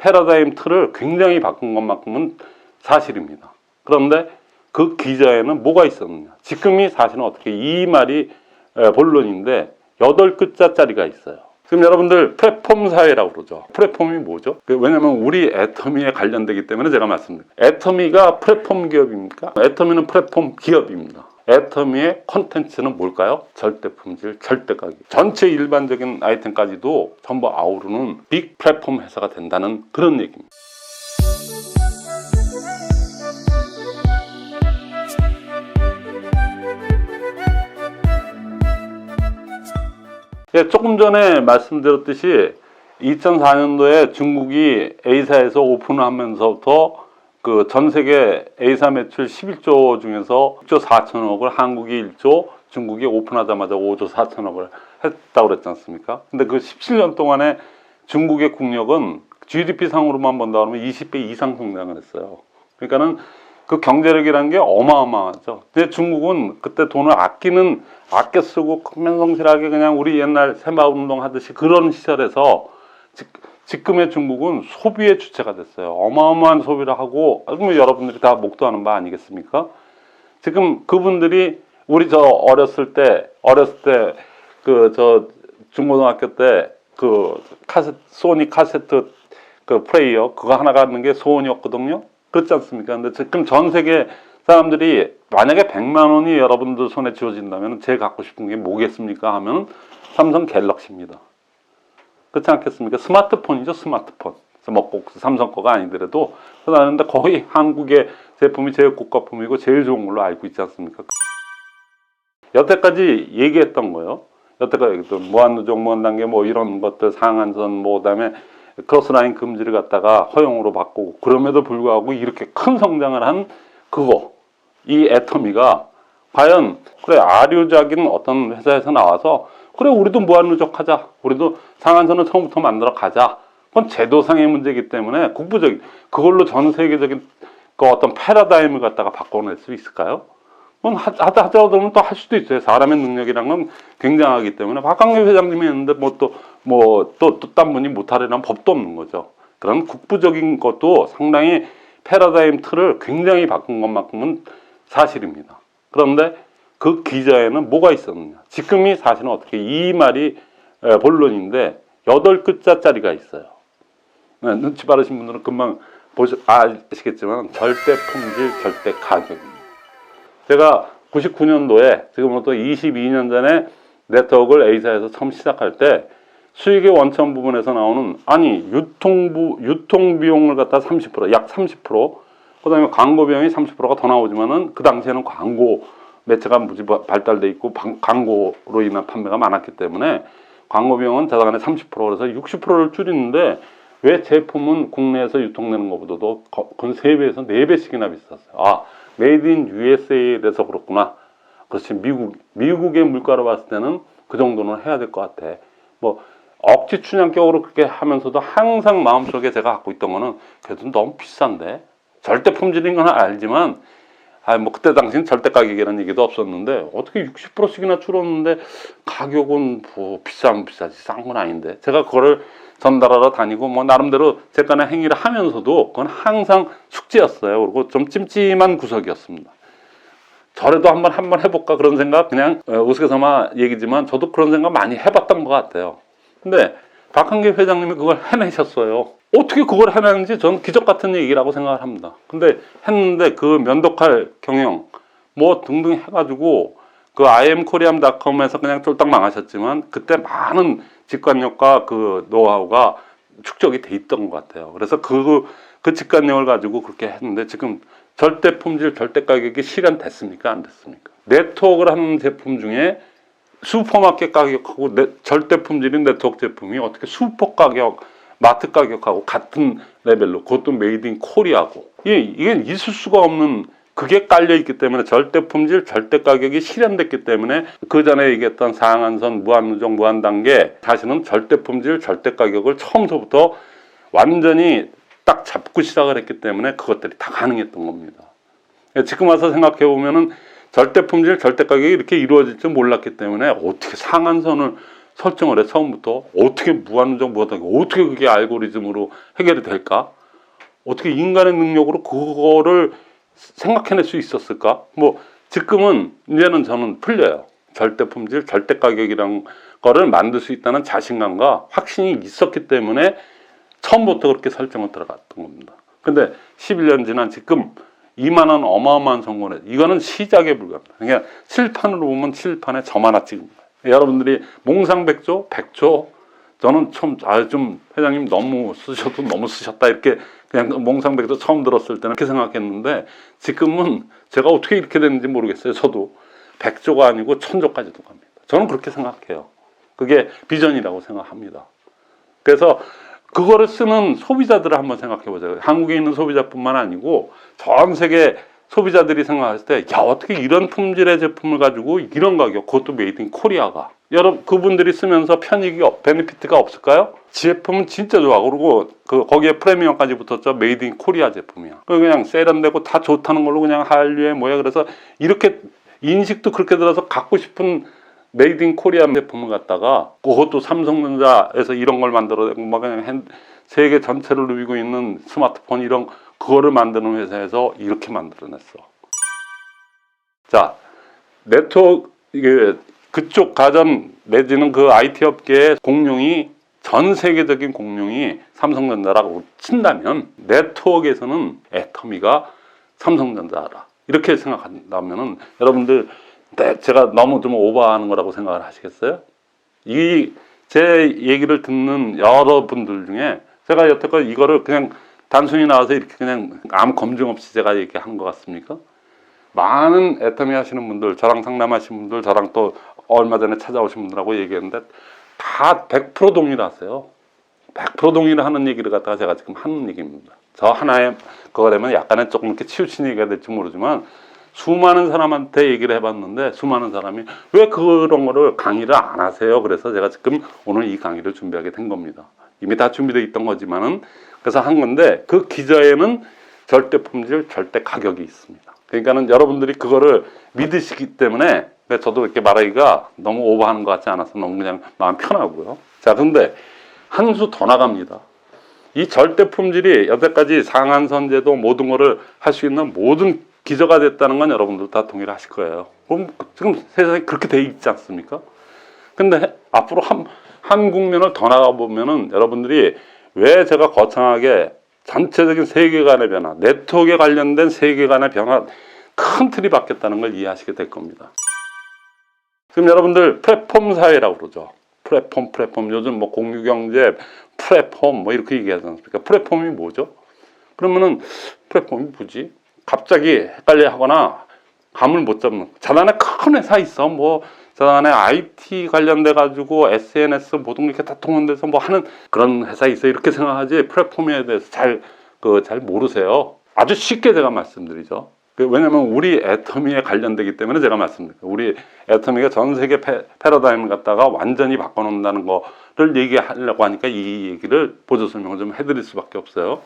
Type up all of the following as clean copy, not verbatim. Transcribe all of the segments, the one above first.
패러다임 틀을 굉장히 바꾼 것만큼은 사실입니다. 그런데 그 기저에는 뭐가 있었느냐? 지금이 사실은 어떻게 이 말이 본론인데 8글자짜리가 있어요. 지금 여러분들 플랫폼 사회라고 그러죠. 플랫폼이 뭐죠? 왜냐면 우리 애터미에 관련되기 때문에 제가 말씀드립니다. 애터미가 플랫폼 기업입니까? 애터미는 플랫폼 기업입니다. 애터미의 콘텐츠는 뭘까요? 절대 품질, 절대 가격. 전체 일반적인 아이템까지도 전부 아우르는 빅 플랫폼 회사가 된다는 그런 얘기입니다. 예, 조금 전에 말씀드렸듯이 2004년도에 중국이 A사에서 오픈하면서부터 그 전 세계 A사 매출 11조 중에서 6조 4천억을 한국이 1조, 중국이 오픈하자마자 5조 4천억을 했다고 그랬지 않습니까? 근데 그 17년 동안에 중국의 국력은 GDP 상으로만 본다 그러면 20배 이상 성장을 했어요. 그러니까는 그 경제력이라는 게 어마어마하죠. 근데 중국은 그때 돈을 아껴 쓰고 큰면성실하게 그냥 우리 옛날 새마을운동 하듯이 그런 시절에서 지금의 중국은 소비의 주체가 됐어요. 어마어마한 소비를 하고, 뭐 여러분들이 다 목도하는 바 아니겠습니까? 지금 그분들이 우리 어렸을 때 중고등학교 때 소니 카세트 그 플레이어 그거 하나 갖는 게 소원이었거든요. 그렇지 않습니까? 근데 지금 전 세계 사람들이 만약에 100만 원이 여러분들 손에 쥐어진다면 제일 갖고 싶은 게 뭐겠습니까? 하면 삼성 갤럭시입니다. 그렇지 않겠습니까? 스마트폰이죠, 스마트폰. 뭐 꼭 삼성 거가 아니더라도 그런데 거의 한국의 제품이 제일 고가품이고 제일 좋은 걸로 알고 있지 않습니까? 여태까지 얘기했던 거요. 여태까지 무한누적, 무한단계 뭐 이런 것들 상한선 뭐 그다음에 크로스라인 금지를 갖다가 허용으로 바꾸고 그럼에도 불구하고 이렇게 큰 성장을 한 이 애터미가 과연 그래 아류적인 어떤 회사에서 나와서 그래 우리도 무한누적 하자, 우리도 상한선을 처음부터 만들어 가자. 그건 제도상의 문제이기 때문에 국부적인 그걸로 전 세계적인 그 어떤 패러다임을 갖다가 바꿔낼 수 있을까요? 그건 하자고 그러면 또 할 수도 있어요. 사람의 능력이란 건 굉장하기 때문에 박광계 회장님이 했는데 또 딴 분이 못하려는 법도 없는 거죠. 그런 국부적인 것도 상당히 패러다임 틀을 굉장히 바꾼 것만큼은 사실입니다. 그런데 그 기저에는 뭐가 있었느냐? 지금이 사실은 어떻게 이 말이 본론인데 8글자짜리가 있어요. 눈치 빠르신 분들은 금방 아시겠지만 절대 품질, 절대 가격입니다. 제가 99년도에 지금부터 22년 전에 네트워크를 A사에서 처음 시작할 때 수익의 원천 부분에서 나오는 유통 비용을 갖다 30%, 약 30%, 그다음에 광고 비용이 30%가 더 나오지만은 그 당시에는 광고 매체가 무지 발달돼 있고 광고로 인한 판매가 많았기 때문에 광고 비용은 자산의 30%, 그래서 60%를 줄이는데 왜 제품은 국내에서 유통되는 것보다도 건 3배에서 4배씩이나 비쌌어요. 메이드 인 USA에서 그렇구나. 그렇지, 미국의 물가로 봤을 때는 그 정도는 해야 될 것 같아. 뭐 억지 춘향격으로 그렇게 하면서도 항상 마음속에 제가 갖고 있던 거는 그래도 너무 비싼데, 절대 품질인 건 알지만 뭐 그때 당시엔 절대 가격이라는 얘기도 없었는데 어떻게 60%씩이나 줄었는데 가격은 뭐 비싸면 비싸지 싼 건 아닌데, 제가 그거를 전달하러 다니고 뭐 나름대로 제간의 행위를 하면서도 그건 항상 숙제였어요. 그리고 좀 찜찜한 구석이었습니다. 저래도 한번 해볼까 그런 생각, 그냥 우스갯소마 얘기지만 저도 그런 생각 많이 해봤던 것 같아요. 근데 박한계 회장님이 그걸 해내셨어요. 어떻게 그걸 해내는지 저는 기적 같은 얘기라고 생각을 합니다. 근데 했는데 그 면도칼 경영 뭐 등등 해가지고 그 imkorean.com에서 그냥 쫄딱 망하셨지만 그때 많은 직관력과 그 노하우가 축적이 돼 있던 것 같아요. 그래서 그 직관력을 가지고 그렇게 했는데 지금 절대 품질, 절대 가격이 실현됐습니까? 안 됐습니까? 네트워크를 하는 제품 중에 슈퍼마켓 가격하고 절대 품질인 네트워크 제품이 어떻게 슈퍼 가격, 마트 가격하고 같은 레벨로, 그것도 메이드 인 코리아고, 이게 있을 수가 없는, 그게 깔려있기 때문에 절대 품질, 절대 가격이 실현됐기 때문에 그 전에 얘기했던 상한선, 무한누적, 무한단계, 사실은 절대 품질, 절대 가격을 처음부터 완전히 딱 잡고 시작을 했기 때문에 그것들이 다 가능했던 겁니다. 지금 와서 생각해 보면은 절대 품질, 절대 가격이 이렇게 이루어질 줄 몰랐기 때문에 어떻게 상한선을 설정을 해. 처음부터 어떻게 무한누적 무한단계, 어떻게 그게 알고리즘으로 해결이 될까? 어떻게 인간의 능력으로 그거를 생각해낼 수 있었을까? 뭐 지금은 이제는 저는 풀려요. 절대 품질, 절대 가격이란 거를 만들 수 있다는 자신감과 확신이 있었기 때문에 처음부터 그렇게 설정을 들어갔던 겁니다. 근데 11년 지난 지금 이만한 어마어마한 성공을 했어요. 이거는 시작에 불과합니다. 그러니까 칠판으로 보면 칠판에 점 하나 찍은 거예요. 여러분들이 몽상백조, 백조, 저는 좀 회장님 너무 쓰셔도 너무 쓰셨다 이렇게 그냥 몽상백조 처음 들었을 때는 그렇게 생각했는데 지금은 제가 어떻게 이렇게 됐는지 모르겠어요. 저도 백조가 아니고 천조까지도 갑니다. 저는 그렇게 생각해요. 그게 비전이라고 생각합니다. 그래서 그거를 쓰는 소비자들을 한번 생각해 보세요. 한국에 있는 소비자뿐만 아니고 전 세계 소비자들이 생각했을 때, 야, 어떻게 이런 품질의 제품을 가지고 이런 가격, 그것도 메이드 인 코리아가. 여러분, 그분들이 쓰면서 베네피트가 없을까요? 제품은 진짜 좋아. 그리고 거기에 프리미엄까지 붙었죠. 메이드 인 코리아 제품이야. 그냥 세련되고 다 좋다는 걸로 그냥 한류에 뭐야. 그래서 이렇게 인식도 그렇게 들어서 갖고 싶은 메이드 인 코리아 제품을 갖다가 그것도 삼성전자에서 이런 걸 만들어내고 막 그냥 세계 전체를 누비고 있는 스마트폰 이런 그거를 만드는 회사에서 이렇게 만들어냈어. 자, 네트워크 이게 그쪽 가전 내지는 그 IT 업계의 공룡이 전 세계적인 공룡이 삼성전자라고 친다면 네트워크에서는 애터미가 삼성전자라 이렇게 생각한다면은 여러분들 제가 너무 좀 오버하는 거라고 생각을 하시겠어요? 제 얘기를 듣는 여러분들 중에 제가 여태껏 이거를 그냥 단순히 나와서 이렇게 그냥 아무 검증 없이 제가 얘기한 것 같습니까? 많은 애터미 하시는 분들, 저랑 상담하신 분들, 저랑 또 얼마 전에 찾아오신 분들하고 얘기했는데 다 100% 동일하세요. 100% 동일하는 얘기를 갖다가 제가 지금 하는 얘기입니다. 저 하나에 그거 되면 약간은 조금 이렇게 치우친 얘기가 될지 모르지만 수많은 사람한테 얘기를 해봤는데 수많은 사람이 왜 그런 거를 강의를 안 하세요? 그래서 제가 지금 오늘 이 강의를 준비하게 된 겁니다. 이미 다 준비되어 있던 거지만은 그래서 한 건데 그 기저에는 절대 품질, 절대 가격이 있습니다. 그러니까는 여러분들이 그거를 믿으시기 때문에 저도 이렇게 말하기가 너무 오버하는 것 같지 않아서 너무 그냥 마음 편하고요. 자, 근데 한 수 더 나갑니다. 이 절대 품질이 여태까지 상한선제도 모든 거를 할 수 있는 모든 기저가 됐다는 건 여러분들 다 동일하실 거예요. 그럼 지금 세상에 그렇게 돼 있지 않습니까? 근데 앞으로 한 국면을 더 나가보면은 여러분들이 왜 제가 거창하게 전체적인 세계관의 변화, 네트워크에 관련된 세계관의 변화, 큰 틀이 바뀌었다는 걸 이해하시게 될 겁니다. 지금 여러분들 플랫폼 사회라고 그러죠. 플랫폼. 요즘 뭐 공유경제, 플랫폼 뭐 이렇게 얘기하지 않습니까? 플랫폼이 뭐죠? 그러면은 플랫폼이 뭐지? 갑자기 헷갈려 하거나 감을 못 잡는. 자단에 큰 회사 있어. 뭐 자단에 IT 관련돼 가지고 SNS 모든 게 이렇게 다 통합돼서 뭐 하는 그런 회사 있어. 이렇게 생각하지 플랫폼에 대해서 잘 모르세요. 아주 쉽게 제가 말씀드리죠. 왜냐면 우리 애터미에 관련되기 때문에 제가 말씀드릴게요. 우리 애터미가 전 세계 패러다임을 갖다가 완전히 바꿔놓는다는 거를 얘기하려고 하니까 이 얘기를 보조 설명을 좀 해드릴 수밖에 없어요.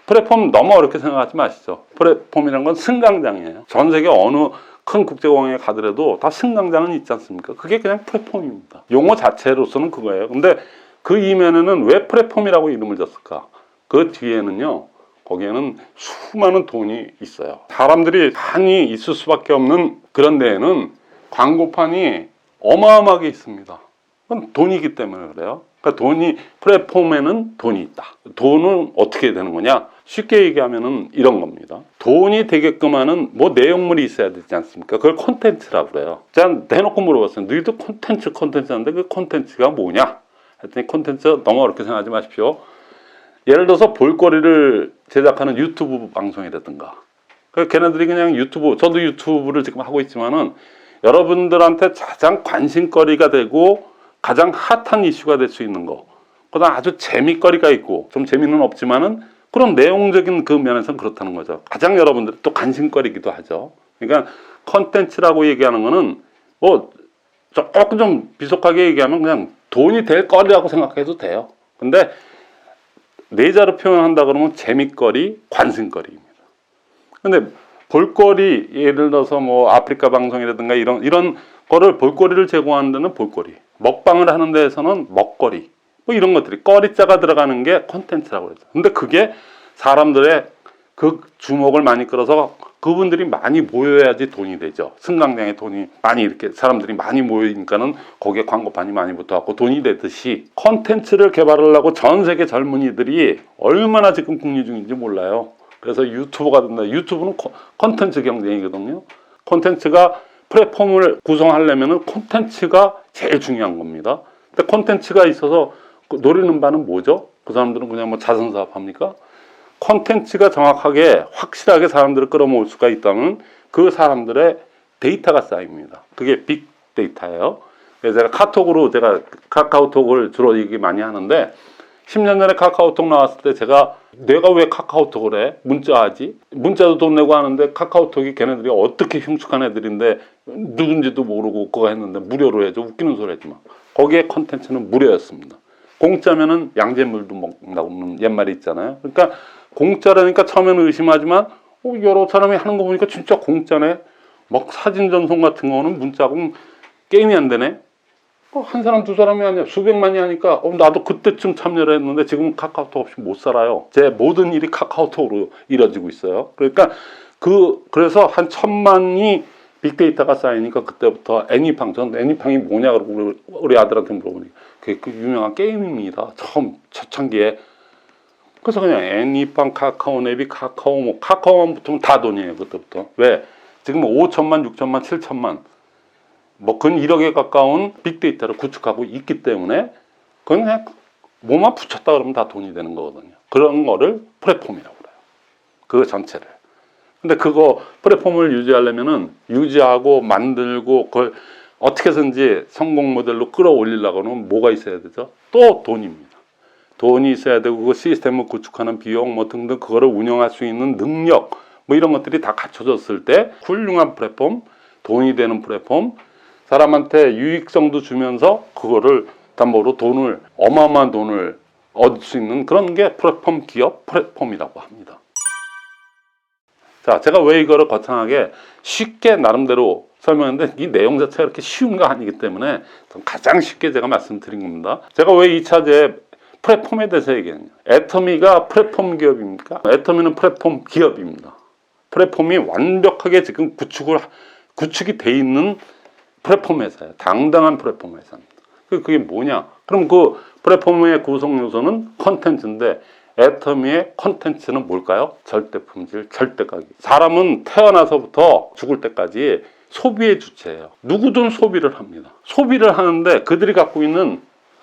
플랫폼 너무 어렵게 생각하지 마시죠. 플랫폼이라는 건 승강장이에요. 전 세계 어느 큰 국제공항에 가더라도 다 승강장은 있지 않습니까? 그게 그냥 플랫폼입니다. 용어 자체로서는 그거예요. 근데 그 이면에는 왜 플랫폼이라고 이름을 줬을까? 그 뒤에는요. 거기에는 수많은 돈이 있어요. 사람들이 많이 있을 수밖에 없는 그런 데에는 광고판이 어마어마하게 있습니다. 그건 돈이기 때문에 그래요. 그러니까 플랫폼에는 돈이 있다. 돈은 어떻게 되는 거냐? 쉽게 얘기하면은 이런 겁니다. 돈이 되게끔 하는 뭐 내용물이 있어야 되지 않습니까? 그걸 콘텐츠라고 그래요. 제가 대놓고 물어봤어요. 너희도 콘텐츠인데 그 콘텐츠가 뭐냐? 했더니 콘텐츠 너무 어렵게 생각하지 마십시오. 예를 들어서 볼거리를 제작하는 유튜브 방송이라든가. 걔네들이 그냥 저도 유튜브를 지금 하고 있지만은 여러분들한테 가장 관심거리가 되고 가장 핫한 이슈가 될 수 있는 거. 그다음 아주 재미거리가 있고 좀 재미는 없지만은 그런 내용적인 그 면에서는 그렇다는 거죠. 가장 여러분들이 또 관심거리기도 하죠. 그러니까 컨텐츠라고 얘기하는 거는 뭐 조금 좀 비속하게 얘기하면 그냥 돈이 될 거리라고 생각해도 돼요. 근데 네 자로 표현한다 그러면 재미거리, 관심거리입니다. 근데 볼거리 예를 들어서 뭐 아프리카 방송이라든가 이런 그거를 볼거리를 제공하는 데는 볼거리, 먹방을 하는 데에서는 먹거리, 뭐 이런 것들이 거리자가 들어가는 게 콘텐츠라고 그러죠. 근데 그게 사람들의 그 주목을 많이 끌어서 그분들이 많이 모여야지 돈이 되죠. 승강장에 돈이 많이 이렇게 사람들이 많이 모이니까는 거기에 광고판이 많이 붙어갖고 돈이 되듯이 콘텐츠를 개발하려고 전 세계 젊은이들이 얼마나 지금 궁리 중인지 몰라요. 그래서 유튜버가 된다. 유튜브는 콘텐츠 경쟁이거든요. 콘텐츠가 플랫폼을 구성하려면은 콘텐츠가 제일 중요한 겁니다. 근데 콘텐츠가 있어서 노리는 바는 뭐죠? 그 사람들은 그냥 뭐 자선사업 합니까? 콘텐츠가 정확하게 확실하게 사람들을 끌어모을 수가 있다면 그 사람들의 데이터가 쌓입니다. 그게 빅데이터예요. 그래서 제가 카카오톡을 주로 얘기 많이 하는데 10년 전에 카카오톡 나왔을 때 내가 왜 카카오톡을 해? 문자하지? 문자도 돈 내고 하는데 카카오톡이 걔네들이 어떻게 흉측한 애들인데 누군지도 모르고 그거 했는데 무료로 해줘. 웃기는 소리 하지 마. 거기에 콘텐츠는 무료였습니다. 공짜면은 양잿물도 먹는다고 옛말이 있잖아요. 그러니까 공짜라니까 처음에는 의심하지만 여러 사람이 하는 거 보니까 진짜 공짜네. 막 사진 전송 같은 거는 문자고 게임이 안 되네. 한 사람 두 사람이 아니라 수백만이 하니까 나도 그때쯤 참여를 했는데 지금 카카오톡 없이 못 살아요. 제 모든 일이 카카오톡으로 이루어지고 있어요. 그러니까 그래서 한 1000만이 빅데이터가 쌓이니까 그때부터 전 애니팡이 뭐냐 그러고 우리 아들한테 물어보니까 그게 그 유명한 게임입니다. 처음 초창기에. 그래서 그냥 애니팡, 카카오네비, 카카오만 붙으면 다 돈이에요. 그때부터. 왜? 지금 5천만, 6천만, 7천만 뭐 근 1억에 가까운 빅데이터를 구축하고 있기 때문에 그냥 뭐만 붙였다 그러면 다 돈이 되는 거거든요. 그런 거를 플랫폼이라고 그래요. 그 전체를. 근데 그거 플랫폼을 유지하려면은 유지하고 만들고 그걸 어떻게 해서든지 성공 모델로 끌어올리려고 하면 뭐가 있어야 되죠? 또 돈입니다. 돈이 있어야 되고 그 시스템을 구축하는 비용 뭐 등등 그거를 운영할 수 있는 능력 뭐 이런 것들이 다 갖춰졌을 때 훌륭한 플랫폼, 돈이 되는 플랫폼, 사람한테 유익성도 주면서 그거를 담보로 어마어마한 돈을 얻을 수 있는 그런 게 플랫폼 기업 플랫폼이라고 합니다. 자, 제가 왜 이거를 거창하게 쉽게 나름대로 설명했는데 이 내용 자체가 그렇게 쉬운 거 아니기 때문에 가장 쉽게 제가 말씀드린 겁니다. 제가 왜 2차제 플랫폼에 대해서 얘기했냐. 애터미가 플랫폼 기업입니까? 애터미는 플랫폼 기업입니다. 플랫폼이 완벽하게 지금 구축이 돼 있는 플랫폼 회사예요. 당당한 플랫폼 회사입니다. 그게 뭐냐? 그럼 그 플랫폼의 구성 요소는 콘텐츠인데 애터미의 콘텐츠는 뭘까요? 절대 품질, 절대 가격. 사람은 태어나서부터 죽을 때까지 소비의 주체예요. 누구든 소비를 합니다. 소비를 하는데 그들이 갖고 있는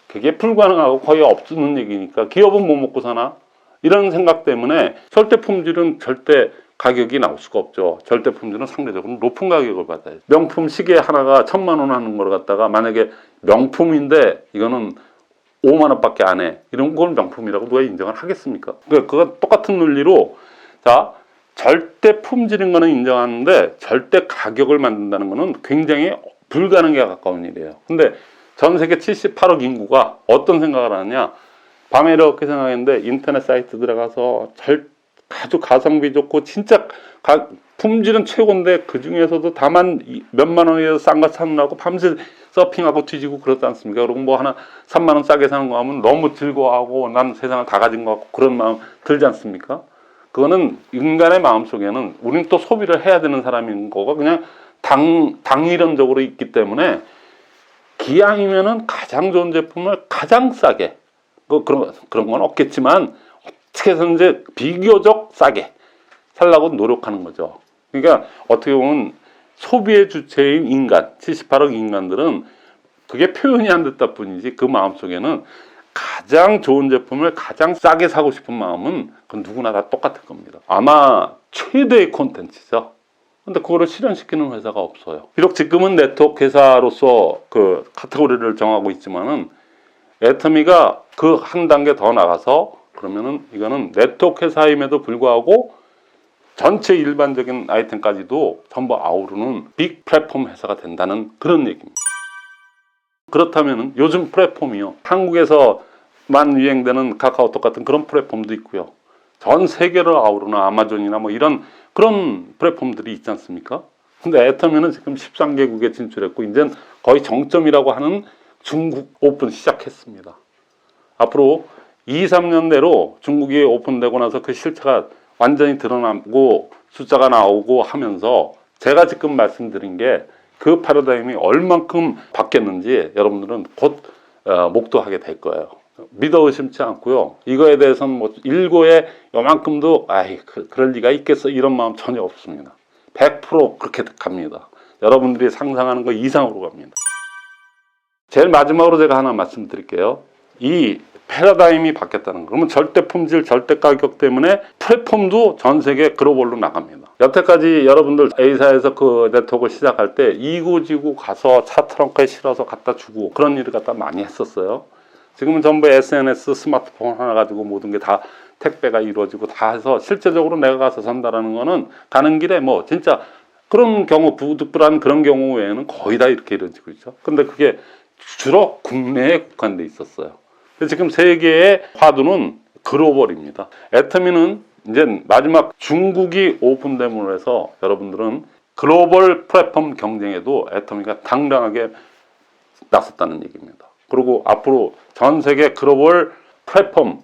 그게 불가능하고 거의 없는 얘기니까 기업은 뭐 먹고 사나? 이런 생각 때문에 절대 품질은 절대 가격이 나올 수가 없죠. 절대 품질은 상대적으로 높은 가격을 받아야죠. 명품 시계 하나가 1000만 원 하는 걸 갖다가 만약에 명품인데 이거는 5만 원밖에 안 해. 이런 걸 명품이라고 누가 인정을 하겠습니까? 그건 똑같은 논리로 자 절대 품질인 거는 인정하는데 절대 가격을 만든다는 거는 굉장히 불가능에 가까운 일이에요. 근데 전 세계 78억 인구가 어떤 생각을 하느냐. 밤에 이렇게 생각했는데 인터넷 사이트 들어가서 아주 가성비 좋고 진짜 품질은 최고인데 그 중에서도 다만 몇만 원이라도 싼 거 찾느라고 밤새 서핑하고 뒤지고 그렇지 않습니까? 그리고 뭐 하나 3만 원 싸게 사는 거 하면 너무 즐거워하고 난 세상을 다 가진 것 같고 그런 마음 들지 않습니까? 그거는 인간의 마음 속에는 우리는 또 소비를 해야 되는 사람인 거가 그냥 당위론적으로 있기 때문에 기왕이면은 가장 좋은 제품을 가장 싸게 그런 건 없겠지만 어떻게 해서든지 비교적 싸게 살라고 노력하는 거죠. 그러니까 어떻게 보면 소비의 주체인 인간, 78억 인간들은 그게 표현이 안 됐다 뿐이지 그 마음속에는 가장 좋은 제품을 가장 싸게 사고 싶은 마음은 그건 누구나 다 똑같을 겁니다. 아마 최대의 콘텐츠죠. 근데 그거를 실현시키는 회사가 없어요. 비록 지금은 네트워크 회사로서 그 카테고리를 정하고 있지만은 애터미가 그 한 단계 더 나가서 그러면은 이거는 네트워크 회사임에도 불구하고 전체 일반적인 아이템까지도 전부 아우르는 빅 플랫폼 회사가 된다는 그런 얘기입니다. 그렇다면은 요즘 플랫폼이요. 한국에서만 유행되는 카카오톡 같은 그런 플랫폼도 있고요. 전 세계를 아우르는 아마존이나 뭐 이런 그런 플랫폼들이 있지 않습니까? 근데 애터미는 지금 13개국에 진출했고 이제는 거의 정점이라고 하는 중국 오픈 시작했습니다. 앞으로 2, 3년 내로 중국이 오픈되고 나서 그 실체가 완전히 드러나고 숫자가 나오고 하면서 제가 지금 말씀드린 게 그 패러다임이 얼만큼 바뀌었는지 여러분들은 곧 목도하게 될 거예요. 믿어 의심치 않고요. 이거에 대해서는 뭐 일고에 요만큼도 그럴 리가 있겠어 이런 마음 전혀 없습니다. 100% 그렇게 갑니다. 여러분들이 상상하는 거 이상으로 갑니다. 제일 마지막으로 제가 하나 말씀드릴게요. 이 패러다임이 바뀌었다는 거. 그러면 절대 품질, 절대 가격 때문에 플랫폼도 전 세계 글로벌로 나갑니다. 여태까지 여러분들 A사에서 그 네트워크를 시작할 때 이구지구 가서 차 트렁크에 실어서 갖다 주고 그런 일을 갖다 많이 했었어요. 지금은 전부 SNS, 스마트폰 하나 가지고 모든 게 다 택배가 이루어지고 다 해서 실제적으로 내가 가서 산다라는 거는 가는 길에 뭐 진짜 그런 경우, 부득불한 그런 경우 외에는 거의 다 이렇게 이루어지고 있죠. 근데 그게 주로 국내에 국한돼 있었어요. 지금 세계의 화두는 글로벌입니다. 애터미는 이제 마지막 중국이 오픈됨으로 해서 여러분들은 글로벌 플랫폼 경쟁에도 애터미가 당당하게 나섰다는 얘기입니다. 그리고 앞으로 전 세계 글로벌 플랫폼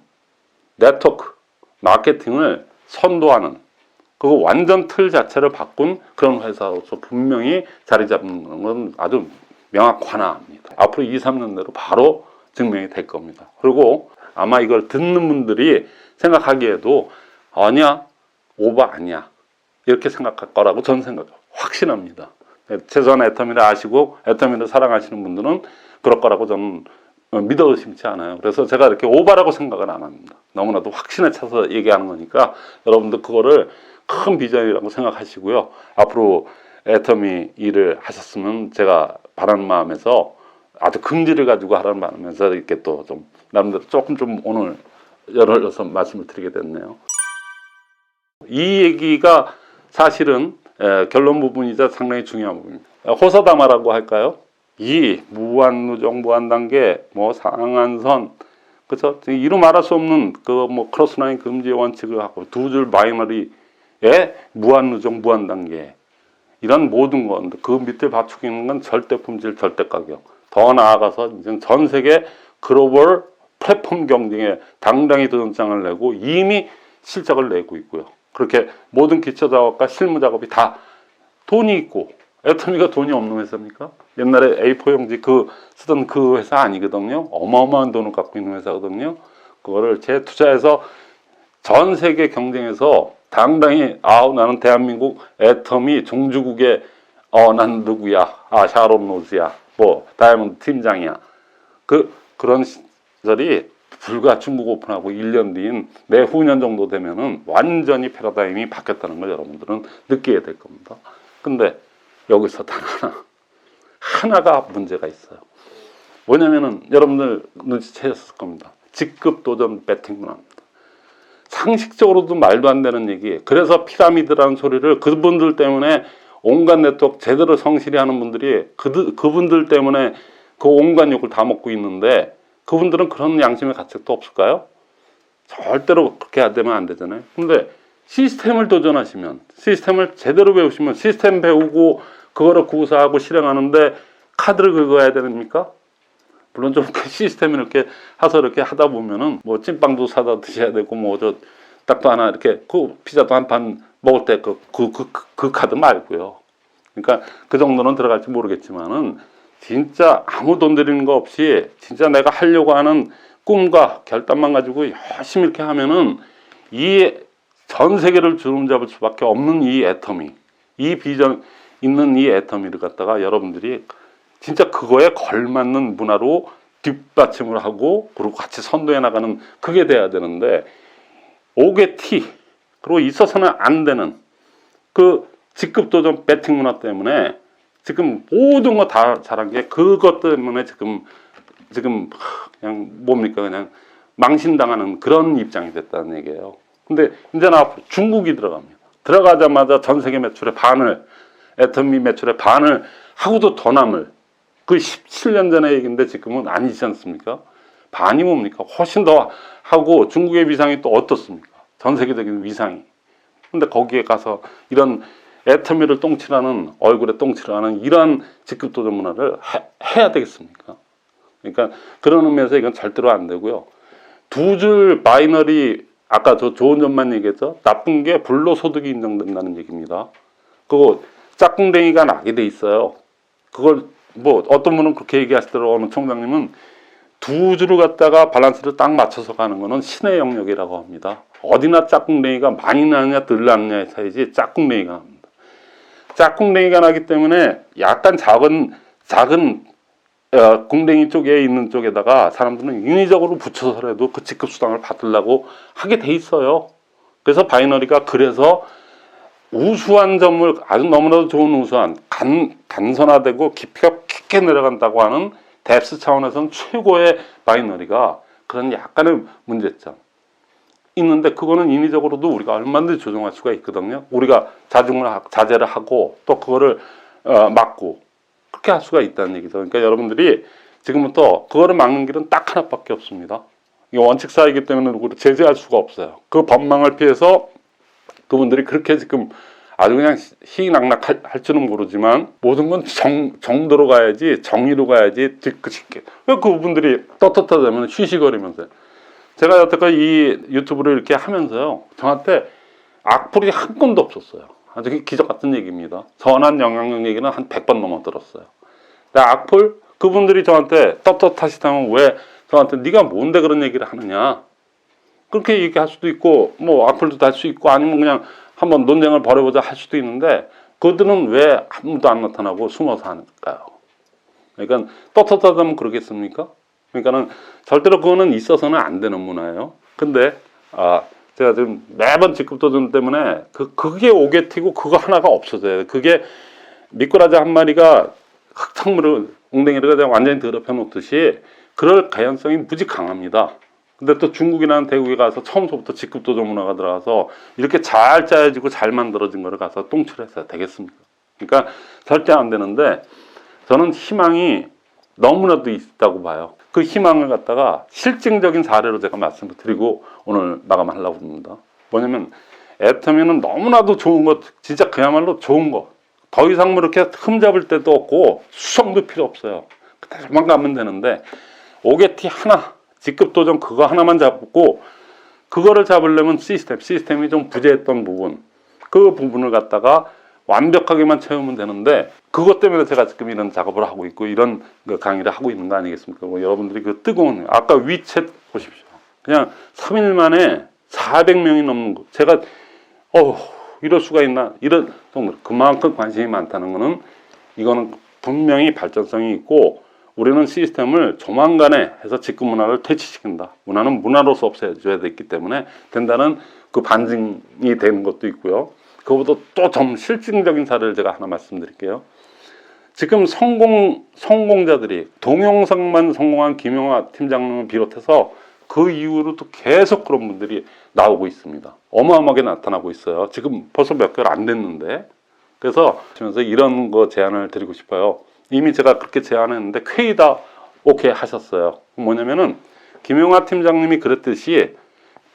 네트워크 마케팅을 선도하는 그 완전 틀 자체를 바꾼 그런 회사로서 분명히 자리 잡는 건 아주 명확하나합니다. 앞으로 2, 3년 내로 바로 증명이 될 겁니다. 그리고 아마 이걸 듣는 분들이 생각하기에도 아니야, 오버 아니야 이렇게 생각할 거라고 저는 확신합니다. 최소한 애터미를 아시고 애터미를 사랑하시는 분들은 그럴 거라고 저는 믿어 의심치 않아요. 그래서 제가 이렇게 오버라고 생각은 안 합니다. 너무나도 확신에 차서 얘기하는 거니까 여러분들 그거를 큰 비전이라고 생각하시고요. 앞으로 애터미 일을 하셨으면 제가 바라는 마음에서 아주 긍지를 가지고 하라는 마음에서 이렇게 또 좀 나름대로 조금 좀 오늘 열어서 말씀을 드리게 됐네요. 이 얘기가 사실은 결론 부분이자 상당히 중요한 부분입니다. 호사다마라고 할까요? 이 무한누적, 무한단계, 뭐 상한선, 그렇죠? 이루 말할 수 없는 그 뭐 크로스라인 금지 원칙을 하고 두 줄 바이너리의 무한누적, 무한단계 이런 모든 건 그 밑에 받치고 있는 건 절대 품질, 절대 가격. 더 나아가서 이제 전 세계 글로벌 플랫폼 경쟁에 당당히 도전장을 내고 이미 실적을 내고 있고요. 그렇게 모든 기초 작업과 실무 작업이 다 돈이 있고 애터미가 돈이 없는 회사입니까? 옛날에 A4 용지 쓰던 그 회사 아니거든요. 어마어마한 돈을 갖고 있는 회사거든요. 그거를 재투자해서 전 세계 경쟁에서 당당히 나는 대한민국 애터미 종주국의 난 누구야? 샤론 로즈야. 뭐 다이아몬드 팀장이야. 그런 시절이 불과 중국 오픈하고 1년 뒤인 내후년 정도 되면은 완전히 패러다임이 바뀌었다는 걸 여러분들은 느끼게 될 겁니다. 근데 여기서 단 하나가 문제가 있어요. 뭐냐면은 여러분들 눈치채셨을 겁니다. 직급 도전 배팅 문화입니다. 상식적으로도 말도 안 되는 얘기. 그래서 피라미드라는 소리를 그분들 때문에 온갖 네트워크 제대로 성실히 하는 분들이 그분들 때문에 그 온갖 욕을 다 먹고 있는데 그분들은 그런 양심의 가책도 없을까요? 절대로 그렇게 되면 안 되잖아요. 근데 시스템을 도전하시면, 시스템을 제대로 배우시면, 시스템 배우고 그거를 구사하고 실행하는데 카드를 긁어야 됩니까? 물론 좀 시스템을 이렇게 해서 이렇게 하다 보면은 뭐 찐빵도 사다 드셔야 되고 뭐 저 딱도 하나 이렇게 그 피자도 한 판 먹을 때 그 카드 말고요. 그러니까 그 정도는 들어갈지 모르겠지만은 진짜 아무 돈 들이는 거 없이 진짜 내가 하려고 하는 꿈과 결단만 가지고 열심히 이렇게 하면은 이 전 세계를 주름잡을 수밖에 없는 이 애터미, 이 비전 있는 이 애터미를 갖다가 여러분들이 진짜 그거에 걸맞는 문화로 뒷받침을 하고 그리고 같이 선도해 나가는 그게 돼야 되는데 5개 T 그리고 있어서는 안 되는 그 직급 도전 배팅 문화 때문에 지금 모든 거 다 잘한 게 그것 때문에 지금 그냥 뭡니까 그냥 망신당하는 그런 입장이 됐다는 얘기예요. 근데 이제는 앞으로 중국이 들어갑니다. 들어가자마자 전 세계 매출의 반을 애터미 매출의 반을 하고도 더 남을 그 17년 전의 얘기인데 지금은 아니지 않습니까? 반이 뭡니까? 훨씬 더 하고 중국의 위상이 또 어떻습니까? 전 세계적인 위상이. 근데 거기에 가서 이런 애터미를 똥칠하는, 얼굴에 똥칠하는 이러한 직급도전 문화를 해야 되겠습니까? 그러니까 그런 의미에서 이건 절대로 안 되고요. 두 줄 바이너리, 아까 저 좋은 점만 얘기했죠. 나쁜 게 불로소득이 인정된다는 얘기입니다. 그거 짝꿍댕이가 나게 돼 있어요. 그걸 뭐 어떤 분은 그렇게 얘기하시더라고요. 어느 총장님은 두 줄을 갖다가 밸런스를 딱 맞춰서 가는 거는 신의 영역이라고 합니다. 어디나 짝꿍댕이가 많이 나느냐 덜 나느냐의 차이지 짝꿍댕이가 납니다. 짝꿍댕이가 나기 때문에 약간 작은 궁뎅이 쪽에 있는 쪽에다가 사람들은 인위적으로 붙여서라도 그 직급 수당을 받으려고 하게 돼 있어요. 그래서 바이너리가 그래서 우수한 점을 아주 너무나도 좋은 우수한 단선화되고 깊이가 깊게 내려간다고 하는 뎁스 차원에서는 최고의 바이너리가 그런 약간의 문제점 있는데 그거는 인위적으로도 우리가 얼마든지 조정할 수가 있거든요. 우리가 자제를 하고 또 그거를 막고 그렇게 할 수가 있다는 얘기죠. 그러니까 여러분들이 지금부터 그거를 막는 길은 딱 하나밖에 없습니다. 이게 원칙사이기 때문에 누구를 제재할 수가 없어요. 그 법망을 피해서 그분들이 그렇게 지금 아주 그냥 희낙낙할 줄은 모르지만 모든 건 정도로 가야지, 정의로 가야지 뒤끝있게. 왜 그분들이 떳떳하다면 쉬쉬거리면서 제가 여태까지 이 유튜브를 이렇게 하면서요 저한테 악플이 한 건도 없었어요. 아주 기적 같은 얘기입니다. 선한 영향력 얘기는 한 100번 넘어 들었어요. 근데 악플 그분들이 저한테 떳떳하시다면 왜 저한테 네가 뭔데 그런 얘기를 하느냐 그렇게 얘기할 수도 있고 뭐 악플도 달 수 있고 아니면 그냥 한번 논쟁을 벌여보자 할 수도 있는데 그들은 왜 아무도 안 나타나고 숨어서 하니까요. 그러니까 떳떳하다면 그러겠습니까? 그러니까는 절대로 그거는 있어서는 안 되는 문화예요. 근데 제가 지금 매번 직급도전 때문에 그게 오게티고 그거 하나가 없어져요. 그게 미꾸라지 한 마리가 흙탕물을 웅덩이를 완전히 더럽혀 놓듯이 그럴 가능성이 무지 강합니다. 근데 또 중국이나 대국에 가서 처음부터 직급도전 문화가 들어가서 이렇게 잘 짜여지고 잘 만들어진 거를 가서 똥칠해서 되겠습니까? 그러니까 절대 안 되는데 저는 희망이 너무나도 있다고 봐요. 그 희망을 갖다가 실증적인 사례로 제가 말씀을 드리고 오늘 마감하려고 합니다. 뭐냐면 애터미는 너무나도 좋은 것, 진짜 그야말로 좋은 것. 더 이상 뭐 이렇게 흠잡을 데도 없고 수성도 필요 없어요. 그때만 가면 되는데 오게티 하나, 직급도전 그거 하나만 잡고 그거를 잡으려면 시스템이 좀 부재했던 부분, 그 부분을 갖다가 완벽하게만 채우면 되는데 그것 때문에 제가 지금 이런 작업을 하고 있고 이런 강의를 하고 있는 거 아니겠습니까? 뭐 여러분들이 그 뜨거운 아까 위챗 보십시오. 그냥 3일 만에 400명이 넘는 거. 제가 이럴 수가 있나 이런 정도로 그만큼 관심이 많다는 거는 이거는 분명히 발전성이 있고 우리는 시스템을 조만간에 해서 직급 문화를 퇴치시킨다. 문화는 문화로서 없애줘야 되기 때문에 된다는 그 반증이 되는 것도 있고요. 그것보다 또 좀 실증적인 사례를 제가 하나 말씀드릴게요. 지금 성공자들이 동영상만 성공한 김용하 팀장님을 비롯해서 그 이후로도 계속 그런 분들이 나오고 있습니다. 어마어마하게 나타나고 있어요. 지금 벌써 몇 개월 안 됐는데. 그래서 이런 거 제안을 드리고 싶어요. 이미 제가 그렇게 제안했는데 쾌히 다 오케이 하셨어요. 뭐냐면은 김용하 팀장님이 그랬듯이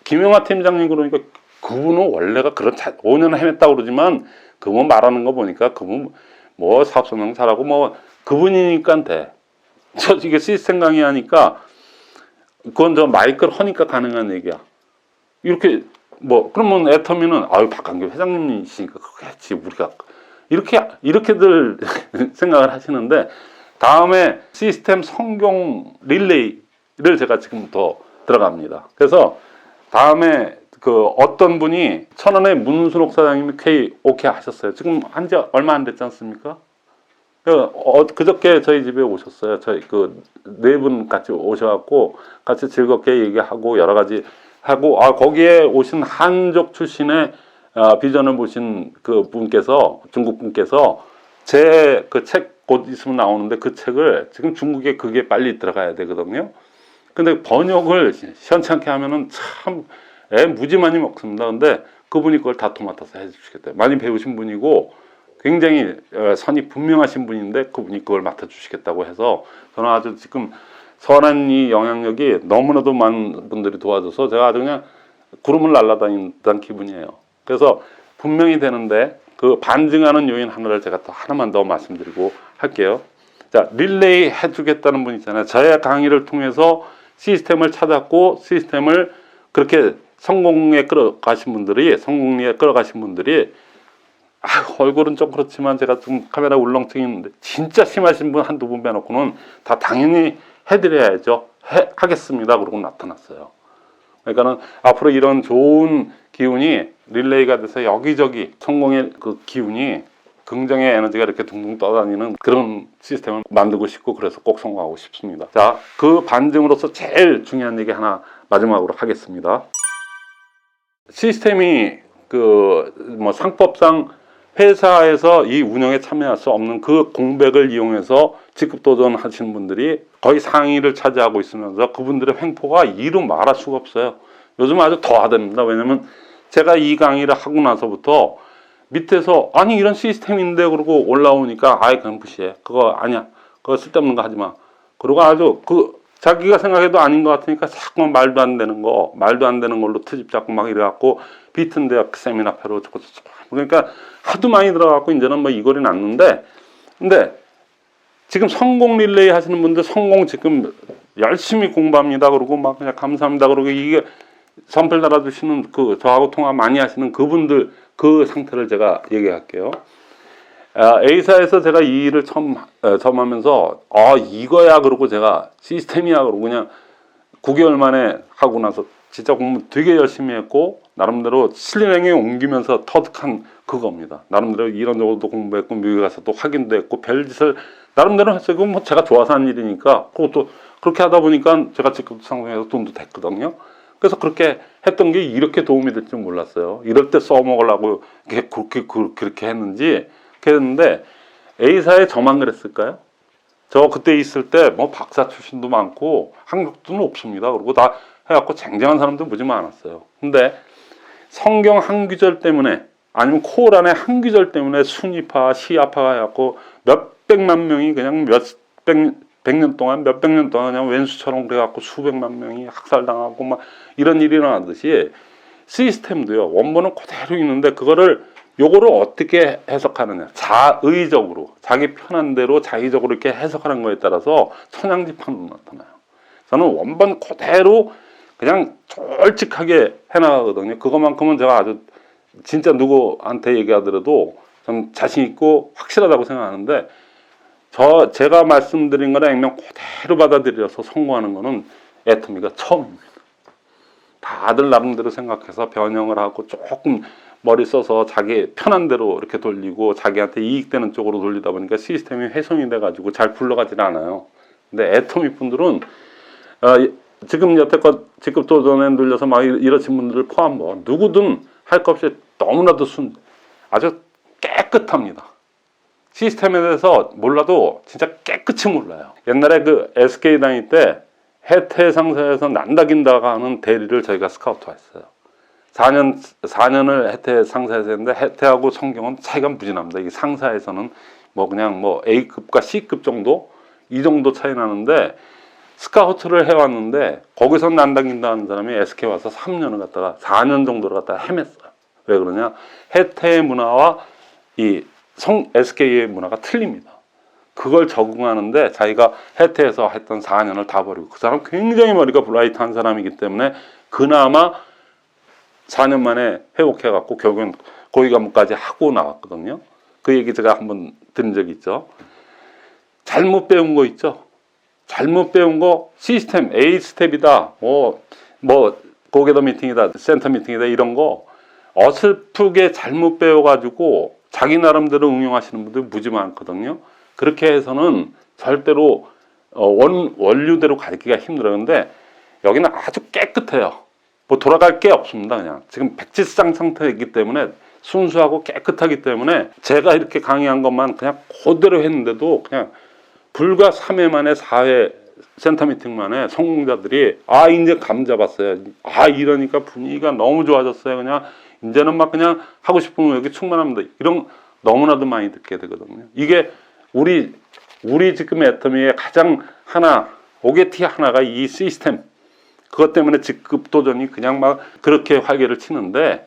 김용하 팀장님 그러니까 그분은 원래가 그런 5년 헤맸다고 그러지만 그분 말하는 거 보니까 그분 뭐 사업 설명 잘하고 뭐 그분이니까 돼. 저 이게 시스템 강의하니까 그건 저 마이크를 하니까 가능한 얘기야. 이렇게 뭐 그러면 애터미는 박한규 회장님이시니까 그렇겠지 우리가 이렇게들 생각을 하시는데 다음에 시스템 성공 릴레이를 제가 지금부터 들어갑니다. 그래서 다음에 그 어떤 분이 천안의 문순옥 사장님이 오케이 하셨어요. 지금 한지 얼마 안 됐지 않습니까? 그저께 저희 집에 오셨어요. 저희 그 네 분 같이 오셔갖고 같이 즐겁게 얘기하고 여러 가지 하고 거기에 오신 한족 출신의 비전을 보신 그 분께서 중국 분께서 제 그 책 곧 있으면 나오는데 그 책을 지금 중국에 그게 빨리 들어가야 되거든요. 근데 번역을 시원찮게 하면은 참 무지 많이 먹습니다. 근데 그분이 그걸 다 도맡아서 해주시겠대요. 많이 배우신 분이고 굉장히 선이 분명하신 분인데 그분이 그걸 맡아주시겠다고 해서 저는 아주 지금 선한 이 영향력이 너무나도 많은 분들이 도와줘서 제가 아주 그냥 구름을 날아다닌다는 기분이에요. 그래서 분명히 되는데 그 반증하는 요인 하나를 제가 또 하나만 더 말씀드리고 할게요. 자, 릴레이 해주겠다는 분 있잖아요. 저의 강의를 통해서 시스템을 찾았고 시스템을 그렇게 성공에 끌어가신 분들이, 성공리에 끌어가신 분들이, 얼굴은 좀 그렇지만 제가 좀 카메라 울렁증이 있는데 진짜 심하신 분 한두 분 빼놓고는 다 당연히 해드려야죠. 하겠습니다. 그러고 나타났어요. 그러니까는 앞으로 이런 좋은 기운이 릴레이가 돼서 여기저기 성공의 그 기운이, 긍정의 에너지가 이렇게 둥둥 떠다니는 그런 시스템을 만들고 싶고, 그래서 꼭 성공하고 싶습니다. 자, 그 반증으로서 제일 중요한 얘기 하나 마지막으로 하겠습니다. 시스템이 상법상 회사에서 이 운영에 참여할 수 없는 그 공백을 이용해서 직급 도전하시는 분들이 거의 상위를 차지하고 있으면서 그분들의 횡포가 이루 말할 수가 없어요. 요즘 아주 더하답니다. 왜냐면 제가 이 강의를 하고 나서부터 밑에서 아니 이런 시스템인데 그러고 올라오니까 그냥 무시해. 그거 아니야. 그거 쓸데없는 거 하지 마. 그러고 아주 자기가 생각해도 아닌 것 같으니까 자꾸만 말도 안 되는 걸로 트집 잡고 막 이래갖고 비튼대학 세미나표로 어쩌고 그러니까 하도 많이 들어갖고 이제는 뭐 이 꼴이 났는데, 근데 지금 성공 릴레이 하시는 분들 성공 지금 열심히 공부합니다. 그러고 막 그냥 감사합니다. 그러고 이게 선플 달아주시는 저하고 통화 많이 하시는 그분들 그 상태를 제가 얘기할게요. A사에서 제가 이 일을 처음 하면서 이거야 그러고 제가 시스템이야 그러고 그냥 9개월 만에 하고 나서 진짜 공부 되게 열심히 했고 나름대로 실행에 옮기면서 터득한 그겁니다. 나름대로 이런 정도도 공부했고 미국에 가서 또 확인도 했고 별짓을 나름대로 했어요. 그건 뭐 제가 좋아서 한 일이니까 그것도 그렇게 하다 보니까 제가 직급도 상승해서 돈도 됐거든요. 그래서 그렇게 했던 게 이렇게 도움이 될 줄 몰랐어요. 이럴 때 써먹으려고 그렇게 했는지 했는데 A사에 저만 그랬을까요? 저 그때 있을 때 뭐 박사 출신도 많고 학력도 없습니다. 그리고 다 해갖고 쟁쟁한 사람도 무지 많았어요. 근데 성경 한 구절 때문에 아니면 코란의 한 구절 때문에 순위파, 시아파가 해갖고 몇백만 명이 그냥 몇백 년 동안 그냥 왼수처럼 그래갖고 수백만 명이 학살당하고 막 이런 일이 일어나듯이 시스템도요. 원본은 그대로 있는데 요거를 어떻게 해석하느냐. 자의적으로, 자기 편한 대로 자의적으로 이렇게 해석하는 거에 따라서 천양지판으로 나타나요. 저는 원본 그대로 그냥 솔직하게 해나가거든요. 그것만큼은 제가 아주 진짜 누구한테 얘기하더라도 전 자신 있고 확실하다고 생각하는데 제가 말씀드린 거나 액면 그대로 받아들여서 성공하는 거는 애터미가 처음입니다. 다들 나름대로 생각해서 변형을 하고 조금 머리 써서 자기 편한 대로 이렇게 돌리고 자기한테 이익되는 쪽으로 돌리다 보니까 시스템이 훼손이 돼가지고 잘 굴러가질 않아요. 근데 애터미 분들은 지금 여태껏 직급 도전에 눌려서 막 이러신 분들을 포함 누구든 할 것 없이 너무나도 아주 깨끗합니다. 시스템에 대해서 몰라도 진짜 깨끗이 몰라요. 옛날에 SK 다닐 때 해태 상사에서 난다긴다가 하는 대리를 저희가 스카우트 했어요. 4년을 해태 상사에서 했는데 해태하고 성경은 차이가 무지납니다. 이 상사에서는 그냥 A급과 C급 정도 이 정도 차이 나는데 스카우트를 해왔는데 거기서 난다긴다 하는 사람이 SK 와서 3년을 갔다가 4년 정도를 갔다가 헤맸어요. 왜 그러냐? 해태의 문화와 이 SK의 문화가 틀립니다. 그걸 적응하는데 자기가 해태에서 했던 4년을 다 버리고 그 사람 굉장히 머리가 브라이트한 사람이기 때문에 그나마 4년 만에 회복해갖고 결국엔 고위관무까지 하고 나왔거든요. 그 얘기 제가 한번 들은 적이 있죠. 잘못 배운 거 있죠. 잘못 배운 거 시스템 A 스텝이다. 고객더 미팅이다. 센터 미팅이다. 이런 거 어설프게 잘못 배워가지고 자기 나름대로 응용하시는 분들 무지 많거든요. 그렇게 해서는 절대로 원류대로 가르치기가 힘들어요. 근데 여기는 아주 깨끗해요. 돌아갈 게 없습니다. 그냥 지금 백지장 상태이기 때문에 순수하고 깨끗하기 때문에 제가 이렇게 강의한 것만 그냥 그대로 했는데도 그냥 불과 3회 만에 4회 센터 미팅 만에 성공자들이 이제 감 잡았어요. 이러니까 분위기가 너무 좋아졌어요. 그냥 이제는 막 그냥 하고 싶은 거 여기 충만합니다. 이런 너무나도 많이 듣게 되거든요. 이게 우리 지금 애터미의 가장 오게티 하나가 이 시스템. 그것 때문에 직급 도전이 그냥 막 그렇게 활개를 치는데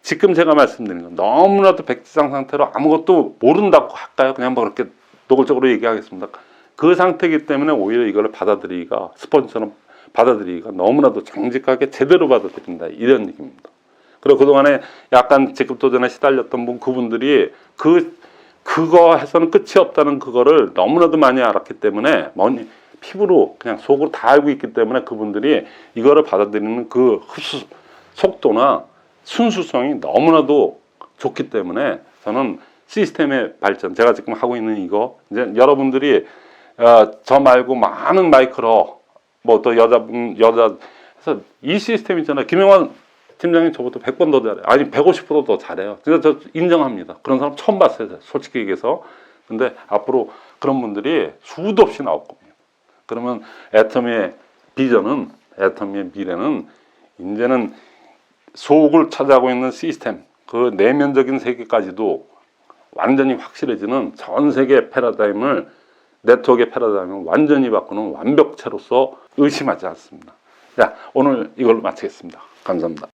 지금 제가 말씀드린 건 너무나도 백지장 상태로 아무것도 모른다고 할까요? 그냥 뭐 그렇게 노골적으로 얘기하겠습니다. 그 상태이기 때문에 오히려 이걸 받아들이기가 스펀지처럼 받아들이기가 너무나도 정직하게 제대로 받아들인다 이런 얘기입니다. 그리고 그동안에 약간 직급도전에 시달렸던 분 그분들이 그거 해서는 끝이 없다는 그거를 너무나도 많이 알았기 때문에 피부로 그냥 속으로 다 알고 있기 때문에 그분들이 이거를 받아들이는 그 흡수 속도나 순수성이 너무나도 좋기 때문에 저는 시스템의 발전, 제가 지금 하고 있는 이거 이제 여러분들이 저 말고 많은 마이크로 뭐 또 여자 해서 이 시스템 있잖아요. 김영환 팀장님 저보다 100번 더 잘해요. 아니 150%더 잘해요. 진짜 저 인정합니다. 그런 사람 처음 봤어요. 솔직히 얘기해서. 근데 앞으로 그런 분들이 수도 없이 나올 겁니다. 그러면 애터미의 비전은, 애터미의 미래는 이제는 속을 차지하고 있는 시스템, 그 내면적인 세계까지도 완전히 확실해지는 전 세계 패러다임을, 네트워크의 패러다임을 완전히 바꾸는 완벽체로서 의심하지 않습니다. 자, 오늘 이걸로 마치겠습니다. 감사합니다.